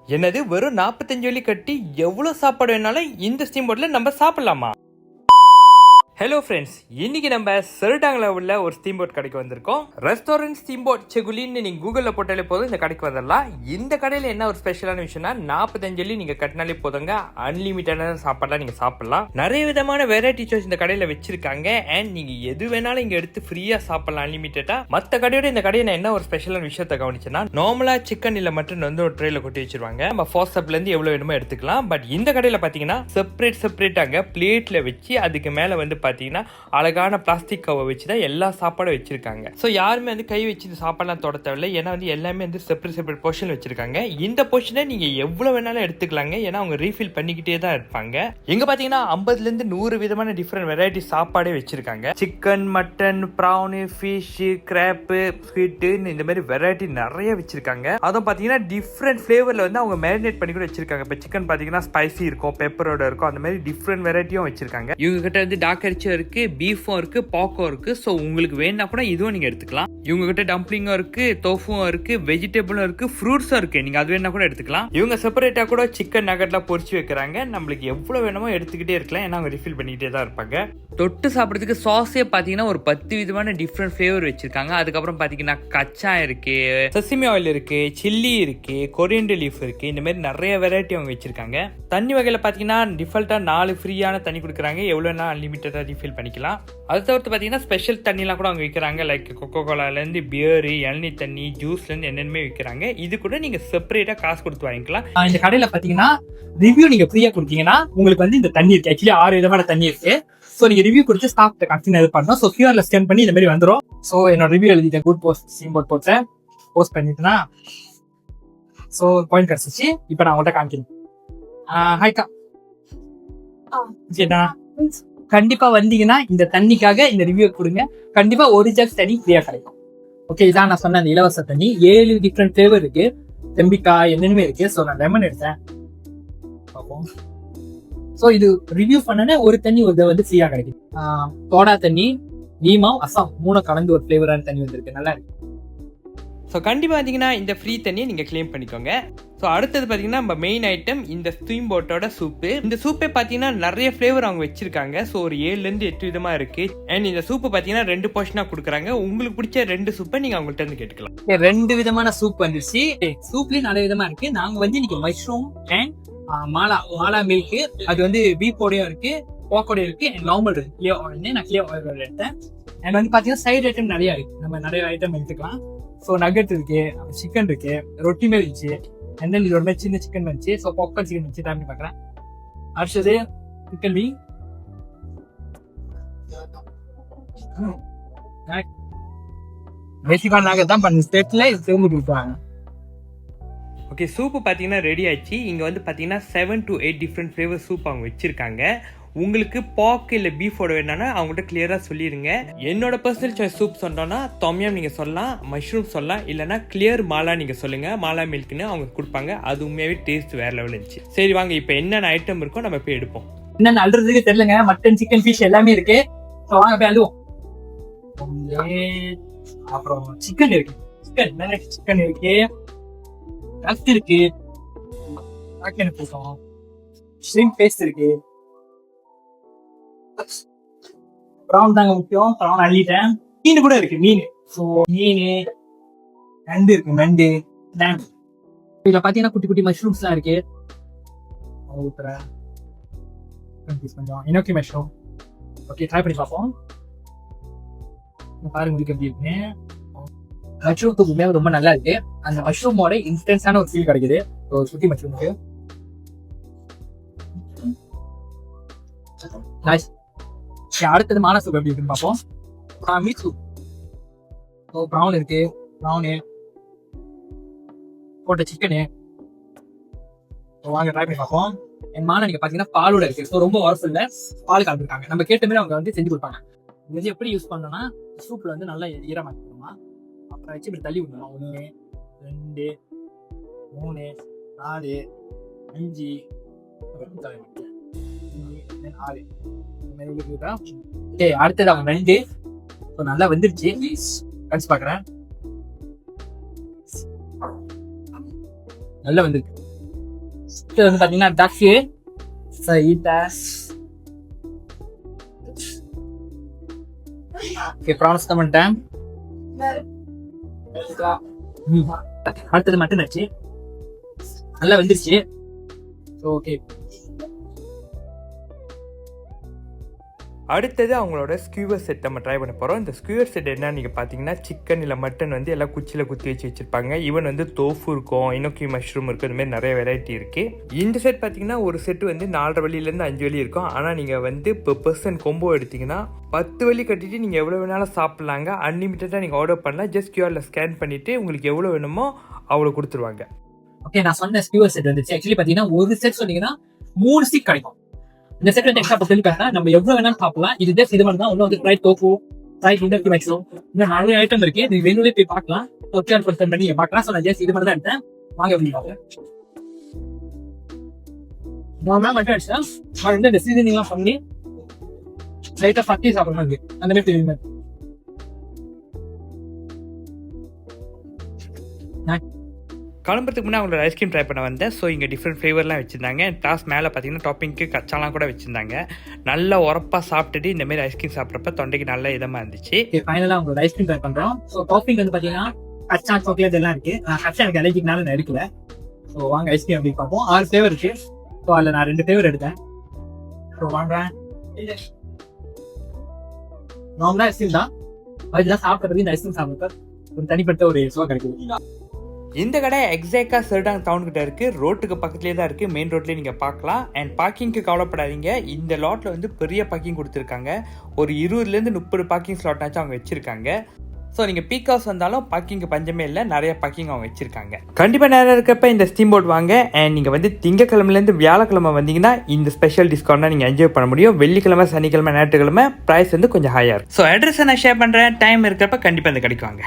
என்னது வெறும் 45 வெள்ளி கட்டி எவ்வளவு சாப்பாடு வேணாலும் இந்த ஸ்டீம் போட்ல நம்ம சாப்பிடலாமா? ஹலோ ஃப்ரெண்ட்ஸ், இன்னைக்கு நம்ம செர்டாங்கில் உள்ள ஒரு ஸ்டீம் போட் கடைக்கு வந்திருக்கோம். ரெஸ்டாரண்ட் ஸ்டீம் போட் செகுலின்னு நீங்க கூகுள்ல போட்டாலே போதும் இந்த கடைக்கு வந்துடலாம். இந்த கடையில என்ன ஒரு ஸ்பெஷலான விஷயம்னா 45 வெள்ளி நீங்க கட்டினாலே போதுங்க, அன்லிமிட்டடான சாப்பாடுலாம் நீங்க சாப்பிடலாம். நிறைய விதமான வெரைட்டி சாய்ஸ் இந்த கடையில வச்சிருக்காங்க. அண்ட் நீங்க எது வேணாலும் இங்க எடுத்து ஃப்ரீயா சாப்பிடலாம் அன்லிமிட்டடா. மற்ற கடையோட இந்த கடையில என்ன ஒரு ஸ்பெஷலான விஷயத்தை கவனிச்சுன்னா, நார்மலா சிக்கன் இல்ல மட்டன் வந்து ஒரு ட்ரேல கொட்டி வச்சிருவாங்க. நம்ம ஃபர்ஸ்ட் சப்ல இருந்து எவ்வளவு வேணுமோ எடுத்துக்கலாம். பட் இந்த கடையில பாத்தீங்கன்னா செப்பரேட்டாங்க பிளேட்ல வச்சு அதுக்கு மேல வந்து பாத்தீங்கன்னா அழகான பிளாஸ்டிக் கவர் வச்சு தான் எல்லா சாப்பாடும் வச்சிருக்காங்க. ஸோ யாருமே வந்து கை வச்சு இந்த சாப்பாடுலாம் தொட தேவையில்லை. ஏன்னா வந்து எல்லாமே வந்து செப்பரேட் போர்ஷன் வச்சிருக்காங்க. இந்த போர்ஷனை நீங்க எவ்வளவு வேணாலும் எடுத்துக்கலாங்க. ஏன்னா அவங்க ரீஃபில் பண்ணிக்கிட்டே தான் இருப்பாங்க. எங்க பாத்தீங்கன்னா 50ல இருந்து 100 விதமான டிஃப்ரெண்ட் வெரைட்டி சாப்பாடே வச்சிருக்காங்க. Chicken, mutton, prawn, fish, crab, sweet, இந்த மாதிரி வெரைட்டி நிறைய வச்சிருக்காங்க. அதுவும் பாத்தீங்கன்னா டிஃப்ரெண்ட் ஃபிளேவர்ல வந்து அவங்க மேரினேட் பண்ணி கூட வச்சிருக்காங்க. இப்போ சிக்கன் பாத்தீங்கன்னா ஸ்பைசி இருக்கும், பெப்பரோட இருக்கும், அந்த மாதிரி டிஃப்ரெண்ட் வெரைட்டியும் வச்சிருக்காங்க. இவங்க கிட்ட வந்து டாக் அரிச்சியும் இருக்கு, பீஃபும் இருக்கு, பாக்கும் இருக்கு. ஸோ உங்களுக்கு வேணா கூட இதுவும் நீங்க எடுத்துக்கலாம். இவங்க கிட்ட டம்ப்ளிங்கும் இருக்கு, தோஃபும் இருக்கு, வெஜிடபிளும் இருக்கு, ஃப்ரூட்ஸும் இருக்கு. நீங்க அது வேணா கூட எடுத்துக்கலாம். இவங்க செப்பரேட்டா கூட சிக்கன் நகட்லாம் பொரிச்சு வைக்கிறாங்க. நம்மளுக்கு எவ்வளவு வேணுமோ எடுத்துக்கிட்டே இருக்கலாம். ஏன்னா அவங்க ரிஃபில் பண்ணிக்கிட்டே தான் இருப்பாங்க. தொட்டு சாப்பிட்றதுக்கு சாஸே பாத்தீங்கன்னா ஒரு 10 விதமான டிஃப்ரெண்ட் ஃபிளேவர் வச்சிருக்காங்க. அதுக்கப்புறம் பாத்தீங்கன்னா கச்சா இருக்கு, செசமி ஆயில் இருக்கு, சில்லி இருக்கு, கொரியண்டர் லீஃப் இருக்கு. இந்த மாதிரி நிறைய வெரைட்டி அவங்க வச்சிருக்காங்க. தண்ணி வகையில பாத்தீங்கன்னா டிஃபால்ட்டா 4 ஃப்ரீயான தண்ணி கொடுக்குறாங்க. எவ்வளவுனா அன்லிமிட்டடா ரீஃபில் பண்ணிக்கலாம். அது தவிர்த்து பாத்தீங்கன்னா ஸ்பெஷல் தண்ணிலாம் கூட அவங்க விற்கிறாங்க. லைக் கொக்கோ கோலால இருந்து பியர், இளநீ தண்ணி, ஜூஸ்ல இருந்து என்னென்னமே விற்கிறாங்க. இது கூட நீங்க செப்பரேட்டா காசு கொடுத்து வாங்கிக்கலாம். இந்த கடையில பாத்தீங்கன்னா ரிவ்யூ நீங்க ஃப்ரீயா கொடுத்தீங்கன்னா உங்களுக்கு வந்து இந்த தண்ணி இருக்கு. ஆக்சுவலி 6 விதமான தண்ணி இருக்கு. சோ நீங்க ரிவ்யூ கொடுத்து ஸ்டாக் கன்ஃபியூன் எதிர்பார்க்கணும். சோ கியூஆர்ல ஸ்கேன் பண்ணி இந்த மாதிரி வந்துடும். சோ என்னோட ரிவ்யூ எழுதிட்டேன், குட் போஸ்ட் ஸ்டீம் போட் போட்டேன், போஸ்ட் பண்ணிட்டுனா சோ பாயிண்ட் கிடைச்சிச்சு. இப்போ நான் உங்கள்கிட்ட காமிக்கிறேன். ஹாய்க்கா, சரிண்ணா, கண்டிப்பா வந்தீங்கன்னா இந்த தண்ணிக்காக இந்த ரிவ்யூ கொடுங்க. கண்டிப்பா ஒரு ஜக் தண்ணி ஃப்ரீயா கிடைக்கும். ஓகே, இதான் நான் சொன்ன அந்த இலவச தண்ணி. 7 டிஃப்ரெண்ட் ஃபிளேவர் இருக்கு, தெம்பிக்காய் என்னென்னமே இருக்கு. ஸோ நான் லெமன் எடுத்தேன். பார்ப்போம். ஸோ இது ரிவ்யூ பண்ணனே ஒரு தண்ணி ஒரு வந்து ஃப்ரீயா கிடைக்கும். சோடா தண்ணி, லீமாவ், அசாம் 3 கலந்து ஒரு ஃபிளேவரான தண்ணி வந்திருக்கு, நல்லா இருக்கு. ஸோ கண்டிப்பாக பார்த்தீங்கன்னா இந்த ஃப்ரீ தண்ணியை நீங்கள் கிளைம் பண்ணிக்கோங்க. ஸோ அடுத்தது பார்த்தீங்கன்னா நம்ம மெயின் ஐட்டம் இந்த ஸ்டீம் போட்டோட சூப்பு. இந்த சூப்பே பார்த்தீங்கன்னா நிறைய ஃப்ளேவர் அவங்க வச்சிருக்காங்க. ஸோ ஒரு 7லேருந்து 8 விதமாக இருக்கு. அண்ட் இந்த சூப்பு பார்த்தீங்கன்னா 2 போர்ஷனாக கொடுக்குறாங்க. உங்களுக்கு பிடிச்ச 2 சூப்பை நீங்கள் அவங்கள்ட்ட இருந்து கேட்டுக்கலாம். 2 விதமான சூப் வந்துருச்சு. சூப்லேயும் நிறைய விதமா இருக்கு. நாங்க வந்து இன்னைக்கு மஷ்ரூம் அண்ட் மாலா மில்க், அது வந்து பீஃபோடையும் இருக்கு, போக்கோடையும் இருக்கு, அண்ட் நார்மல் இருக்கு. கிளியர் ஆயில், நான் கிளியர் ஆயில் எடுத்தேன். அண்ட் வந்து பார்த்தீங்கன்னா சைடு ஐட்டம் நிறைய இருக்கு, நம்ம நிறைய ஐட்டம் எடுத்துக்கலாம். ஸோ நகட் இருக்கு, சிக்கன் இருக்கு, ரொட்டி மாதிரி இருந்துச்சு, அண்ட் தென் இதோட சின்ன சிக்கன் வந்துச்சு. ஸோ பாப்கார்ன் சிக்கன் வச்சு தான் பார்க்குறேன். அடுத்தது சிக்கன் மீ, பேசிக்கான நகட் தான் பண்ணி ஸ்டேட்ல சேர்ந்து கொடுப்பாங்க. ஓகே, சூப்பு பார்த்தீங்கன்னா ரெடி ஆயிடுச்சு. இங்கே வந்து பார்த்தீங்கன்னா 7 to 8 டிஃப்ரெண்ட் ஃப்ளேவர் சூப் அவங்க வச்சிருக்காங்க. உங்களுக்கு பாக் இல்லை பீஃபோட வேணான்னா அவங்கள்ட்ட கிளியராக சொல்லிடுங்க. என்னோட பர்சனல் சாய்ஸ் சூப் சொன்னோன்னா தொம்யம் நீங்கள் சொல்லலாம், மஷ்ரூம் சொல்லலாம், இல்லைனா கிளியர் மாலா நீங்கள் சொல்லுங்கள். மாலா மில்க்னு அவங்க கொடுப்பாங்க. அது உண்மையாகவே டேஸ்ட் வேற லெவல் இருந்துச்சு. சரி வாங்க, இப்போ என்னென்ன ஐட்டம் இருக்கோ நம்ம போய் எடுப்போம். என்னென்ன அல்றதுக்கு தெரியலங்க. மட்டன், சிக்கன், ஃபிஷ் எல்லாமே இருக்கு. வாங்க போய் அழுவோம். அப்புறம் சிக்கன் இருக்கு, சிக்கன் இருக்கு, ரஃப்ட் இருக்கு, ஷ்ரிம்ப் பேஸ்ட் இருக்கு, ப்ரான் தாங்க முக்கியம். ப்ரான் அள்ளிட்டேன். மீன் கூட இருக்கு, மீன். ஸோ மீன், நண்டு இருக்கு, நண்டு. இதுல பாத்தீங்கன்னா குட்டி குட்டி மஷ்ரூம்ஸ் எல்லாம் இருக்கு. கொஞ்சம் இனோக்கி மஷ்ரூம். ஓகே, ட்ரை பண்ணி பார்ப்போம். பாருங்க உங்களுக்கு எப்படி இருக்குன்னு. மஷ்ரூம் தூக்குமே ரொம்ப நல்லா இருக்கு. அந்த மஷ்ரூமோட இன்ஸ்டன்ஸான ஒரு ஃபீல் கிடைக்குது சுத்தி மஷ்ரூமுக்கு. அடுத்தது மாலா சூப் எப்படி இருக்குன்னு பார்ப்போம். Meet soup. ப்ரௌன் இருக்கு, ப்ரௌனு போட்ட சிக்கனு. வாங்க ட்ரை பண்ணி பார்ப்போம். என் மாலை நீங்க பாத்தீங்கன்னா பாலோட இருக்கு. ஸோ ரொம்ப ஒர்ஃபுல் இல்லை, பால் கலந்துருக்காங்க. நம்ம கேட்ட மாதிரி அவங்க வந்து செஞ்சு கொடுப்பாங்க. இது எப்படி யூஸ் பண்ணோம்னா, சூப்ல வந்து நல்லா ஈரமாக்கணுமா, அப்புறம் வச்சு இப்படி தள்ளி விடணும். 1 2 3 4 5 6. அடுத்தது அவங்க நண்டு நல்லா வந்துருச்சு. கடிச்சு பாக்குறேன். நல்லா வந்துருக்கு. இது வந்து பாத்தீங்கன்னா டக்கு சைடாஸ் ஓகே ப்ரான்ஸ் தான் பண்ணிட்டேன். அடுத்தது மட்டன் ஆச்சு, நல்லா வந்துருச்சு. ஓகே அடுத்தது அவங்களோட ஸ்கியூவர் செட் நம்ம ட்ரை பண்ண போகிறோம். இந்த ஸ்கியூவர் செட் என்ன நீங்கள் பார்த்தீங்கன்னா சிக்கன் இல்லை மட்டன் வந்து எல்லாம் குச்சியில் குத்தி வச்சுருப்பாங்க. ஈவன் வந்து தோஃபு இருக்கும், இனோக்கி மஷ்ரூம் இருக்கும், இந்த மாதிரி நிறைய வெரைட்டி இருக்குது. இந்த செட் பார்த்தீங்கன்னா ஒரு செட்டு வந்து 4.5 வழியிலேருந்து 5 வழி இருக்கும். ஆனால் நீங்கள் வந்து இப்போ பர்சன் கொம்போ எடுத்திங்கன்னா 10 வழி கட்டிட்டு நீங்கள் எவ்வளோ வேணாலும் சாப்பிட்லாங்க. அன்லிமிட்டடாக நீங்கள் ஆர்டர் பண்ணலாம். ஜஸ்ட் கியூஆரில் ஸ்கேன் பண்ணிவிட்டு உங்களுக்கு எவ்வளோ வேணுமோ அவ்வளோ கொடுத்துருவாங்க. ஓகே, நான் சொன்ன ஸ்கியூவர் செட் வந்துச்சு. ஆக்சுவலி பார்த்தீங்கன்னா ஒரு செட் சொன்னீங்கன்னா 3 ஸ்டிக் கிடைக்கும். இந்த செட் வந்து எக்ஸ்ட்ரா சொல்லி பார்த்தா நம்ம எவ்வளவு வேணாலும் சாப்பிடலாம். இது ஜஸ்ட் இது மாதிரி தான். ஒன்றும் வந்து ஃப்ரைட் டோஃபு, ஃப்ரைட் இண்டோக்கி மஷ்ரூம், இன்னும் நிறைய ஐட்டம் இருக்கு. இது வேணும்னே போய் பார்க்கலாம். ஓகே பர்சன் பண்ணி பார்க்கலாம். ஸோ நான் ஜஸ்ட் இது மாதிரி தான் எடுத்தேன். வாங்க எப்படி பார்க்கலாம். நான் மட்டும் அடிச்சேன். நான் வந்து இந்த சீசனிங்லாம் பண்ணி லைட்டாக பட்டி சாப்பிட்ற மாதிரி இருக்கு. அந்த மாதிரி தெரியுமே. கிளம்புறதுக்கு முன்னே அவங்களோட ஐஸ்கிரீம் ட்ரை பண்ண வந்தேன். ஸோ இங்கே டிஃப்ரெண்ட் ஃப்ளேவர்லாம் வச்சுருந்தாங்க. டாஸ் மேலே பார்த்தீங்கன்னா டாப்பிங்க்கு கச்சாலாம் கூட வச்சுருந்தாங்க. நல்லா உரப்பாக சாப்பிட்டுட்டு இந்தமாரி ஐஸ்கிரீம் சாப்பிட்றப்ப தொண்டைக்கு நல்ல இதமாக இருந்துச்சு. ஃபைனலாக அவங்களோட ஐஸ்கிரீம் ட்ரை பண்ணுறோம். ஸோ டாப்பிங் வந்து பார்த்தீங்கன்னா கச்சா சாக்லேட் எல்லாம் இருக்கு. கச்சா எனக்கு அலர்ஜிக்னால நான் எடுக்கல. ஸோ வாங்க ஐஸ்கிரீம் அப்படி பார்ப்போம். 6 ஃப்ளேவர் இருக்கு. ஸோ அதில் நான் 2 ஃப்ளேவர் எடுத்தேன். ஸோ வாங்குறேன். நார்மலாக ஐஸ்கிரீம் தான். அதுதான் சாப்பிட்றது. இந்த ஐஸ்கிரீம் சாப்பிட்றது ஒரு தனிப்பட்ட ஒரு சுவை கிடைக்குது. இந்த கடை எக்ஸாக்டாக செர்டாங் டவுன்கிட்ட இருக்குது. ரோட்டுக்கு பக்கத்துலேயே தான் இருக்குது. மெயின் ரோட்லேயே நீங்கள் பார்க்கலாம். அண்ட் பார்க்கிங்க்கு கவலைப்படாதீங்க. இந்த லாட்டில் வந்து பெரிய பார்க்கிங் கொடுத்துருக்காங்க. ஒரு 20லேருந்து 30 பார்க்கிங் ஸ்லாட்னாச்சும் அவங்க வச்சுருக்காங்க. ஸோ நீங்கள் பீக் ஹவுஸ் வந்தாலும் பார்க்கிங்க்கு பஞ்சமே இல்லை. நிறைய பார்க்கிங் அவங்க வச்சுருக்காங்க. கண்டிப்பாக நேரம் இருக்கப்ப இந்த ஸ்டீம் போட் வாங்க. அண்ட் நீங்கள் வந்து திங்கக்கிழமைலேருந்து வியாழக்கிழமை வந்தீங்கன்னா இந்த ஸ்பெஷல் டிஸ்கவுண்ட்டாக நீங்கள் என்ஜாய் பண்ண முடியும். வெள்ளிக்கிழமை, சனிக்கிழமை, ஞாயிற்றுக்கிழமை ப்ரைஸ் வந்து கொஞ்சம் ஹையாக இருக்கும். ஸோ அட்ரஸை நான் ஷேர் பண்ணுறேன். டைம் இருக்கிறப்ப கண்டிப்பாக இந்த கடைக்கு வாங்க.